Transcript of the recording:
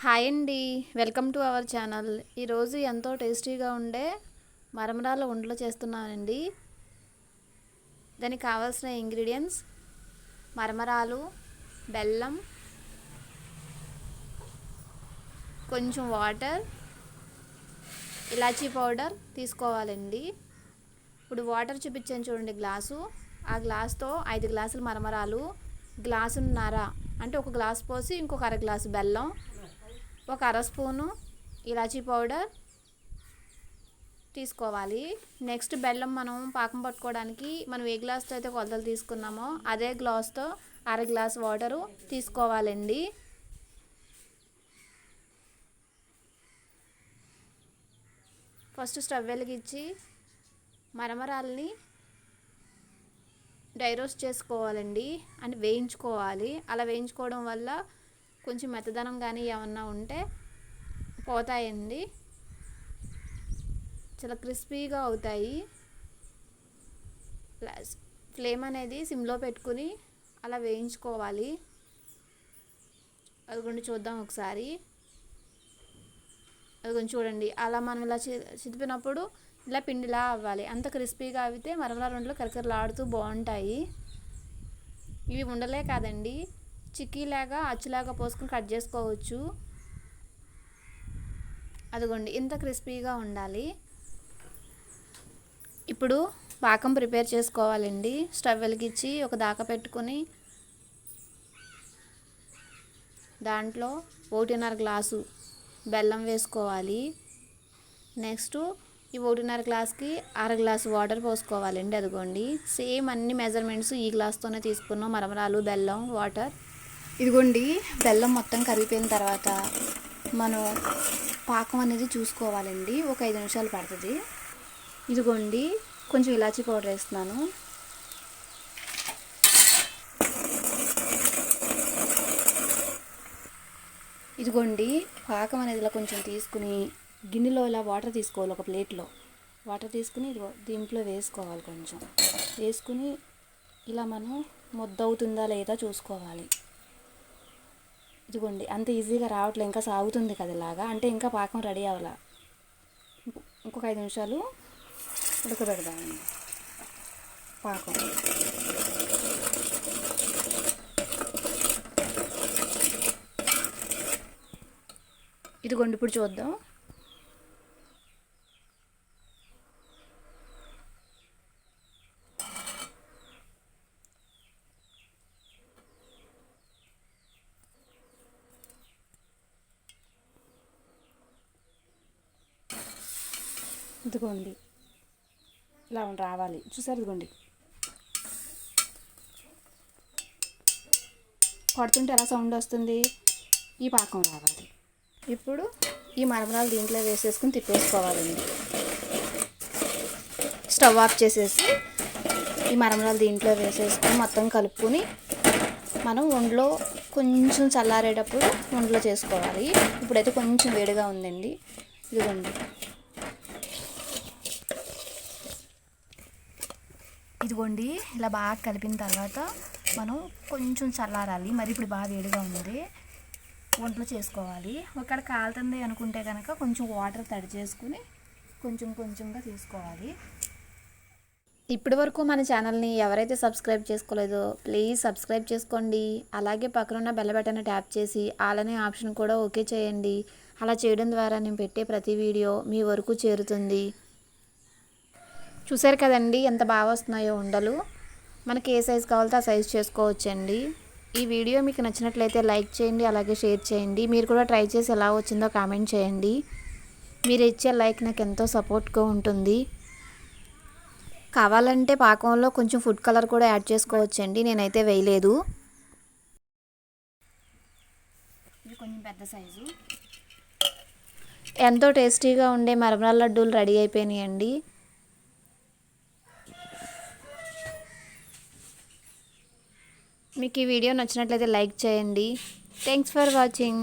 Hi అండి, welcome to our channel. ఈరోజు ఎంతో టేస్టీగా ఉండే మరమరాల ఉండలు చేస్తున్నానండి. దానికి కావాల్సిన ఇంగ్రీడియంట్స్ మరమరాలు, బెల్లం, కొంచెం వాటర్, ఇలాచీ పౌడర్ తీసుకోవాలండి. ఇప్పుడు వాటర్ చూపించాను చూడండి గ్లాసు. ఆ గ్లాస్తో 5 గ్లాసులు మరమరాలు, గ్లాసున్నర అంటే ఒక గ్లాస్ పోసి ఇంకొక అర గ్లాసు బెల్లం, ఒక అర స్పూను ఇలాచీ పౌడర్ తీసుకోవాలి. నెక్స్ట్ బెల్లం మనం పాకం పట్టుకోవడానికి మనం ఏ గ్లాస్తో అయితే కొలతలు తీసుకున్నామో అదే గ్లాస్తో అర గ్లాస్ వాటరు తీసుకోవాలండి. ఫస్ట్ స్టవ్ వెలిగించి మరమరాలని డ్రై రోస్ట్ చేసుకోవాలండి, అంటే వేయించుకోవాలి. అలా వేయించుకోవడం వల్ల కొంచెం మెత్తదనం కానీ ఏమన్నా ఉంటే పోతాయండి, చాలా క్రిస్పీగా అవుతాయి. ఫ్లేమ్ అనేది సిమ్లో పెట్టుకుని అలా వేయించుకోవాలి. అదిగోండి చూద్దాం ఒకసారి. అదిగోండి చూడండి, అలా మనం ఇలా చిదిపినప్పుడు ఇలా పిండిలా అవ్వాలి. అంత క్రిస్పీగా అవితే మరమరాల ఉండలు కరకరలాడుతూ బాగుంటాయి. ఇవి ఉండలే కాదండి, చిక్కీలాగా అచ్చులాగా పోసుకుని కట్ చేసుకోవచ్చు. అదిగోండి ఇంత క్రిస్పీగా ఉండాలి. ఇప్పుడు పాకం ప్రిపేర్ చేసుకోవాలండి. స్టవ్ వెలిగించి ఒక దాకా పెట్టుకొని దాంట్లో 1.5 గ్లాసు బెల్లం వేసుకోవాలి. నెక్స్ట్ ఈ 1.5 గ్లాస్కి అర గ్లాసు వాటర్ పోసుకోవాలండి. అదిగోండి సేమ్ అన్ని మెజర్మెంట్స్ ఈ గ్లాస్తోనే తీసుకున్నాం, మరమరాలు, బెల్లం, వాటర్. ఇదిగోండి బెల్లం మొత్తం కరిగిపోయిన తర్వాత మనం పాకం అనేది చూసుకోవాలండి. ఒక 5 నిమిషాలు పడుతుంది. ఇదిగోండి కొంచెం ఇలాచీ పౌడర్ వేస్తున్నాను. ఇదిగోండి పాకం అనేది ఇలా కొంచెం తీసుకుని గిన్నెలో ఇలా వాటర్ తీసుకోవాలి. ఒక ప్లేట్లో వాటర్ తీసుకుని ఇదిగో దీంట్లో వేసుకోవాలి. కొంచెం వేసుకుని ఇలా మనం ముద్ద అవుతుందా లేదా చూసుకోవాలి. ఇదిగోండి అంత ఈజీగా రావట్లే, ఇంకా సాగుతుంది కదా ఇలాగా, అంటే ఇంకా పాకం రెడీ అవ్వాల. ఇంకొక 5 నిమిషాలు ఉడకబెడదామండి పాకం. ఇదిగోండి ఇప్పుడు చూద్దాం. ఇదిగోండి ఇలా రావాలి, చూసారు? ఇదిగోండి కొడుతుంటే ఎలా సౌండ్ వస్తుంది, ఈ పాకం రావాలి. ఇప్పుడు ఈ మరమరాలు దీంట్లో వేసేసుకుని తిప్పేసుకోవాలండి. స్టవ్ ఆఫ్ చేసేసి ఈ మరమరాలు దీంట్లో వేసేసుకుని మొత్తం కలుపుకొని మనం వండలో కొంచెం చల్లారేటప్పుడు వండలో చేసుకోవాలి. ఇప్పుడైతే కొంచెం వేడిగా ఉందండి. ఇదిగోండి ఇదిగోండి ఇలా బాగా కలిపిన తర్వాత మనం కొంచెం చల్లారాలి. మరి ఇప్పుడు బాగా వేడిగా ఉంది, వంటలు చేసుకోవాలి. ఒకవేళ కాలుతుంది అనుకుంటే కనుక కొంచెం వాటర్ తడి చేసుకుని కొంచెం కొంచెంగా తీసుకోవాలి. ఇప్పటి వరకు మన ఛానల్ని ఎవరైతే సబ్స్క్రైబ్ చేసుకోలేదో ప్లీజ్ సబ్స్క్రైబ్ చేసుకోండి. అలాగే పక్కనున్న బెల్ బటన్ ట్యాప్ చేసి ఆల్ అనే ఆప్షన్ కూడా ఓకే చేయండి. అలా చేయడం ద్వారా నేను పెట్టే ప్రతి వీడియో మీ వరకు చేరుతుంది. చూసారు కదండి ఎంత బాగా వస్తున్నాయో ఉండలు. మనకి ఏ సైజు కావాలో ఆ సైజు చేసుకోవచ్చండి. ఈ వీడియో మీకు నచ్చినట్లయితే లైక్ చేయండి, అలాగే షేర్ చేయండి. మీరు కూడా ట్రై చేసి ఎలా వచ్చిందో కామెంట్ చేయండి. మీరు ఇచ్చే లైక్ నాకు ఎంతో సపోర్ట్గా ఉంటుంది. కావాలంటే పాకంలో కొంచెం ఫుడ్ కలర్ కూడా యాడ్ చేసుకోవచ్చండి, నేనైతే వేయలేదు. ఇది కొంచెం పెద్ద సైజు. ఎంతో టేస్టీగా ఉండే మరమరాల లడ్డూలు రెడీ అయిపోయినాయండి. మీకు ఈ వీడియో నచ్చినట్లయితే లైక్ చేయండి. Thanks for watching.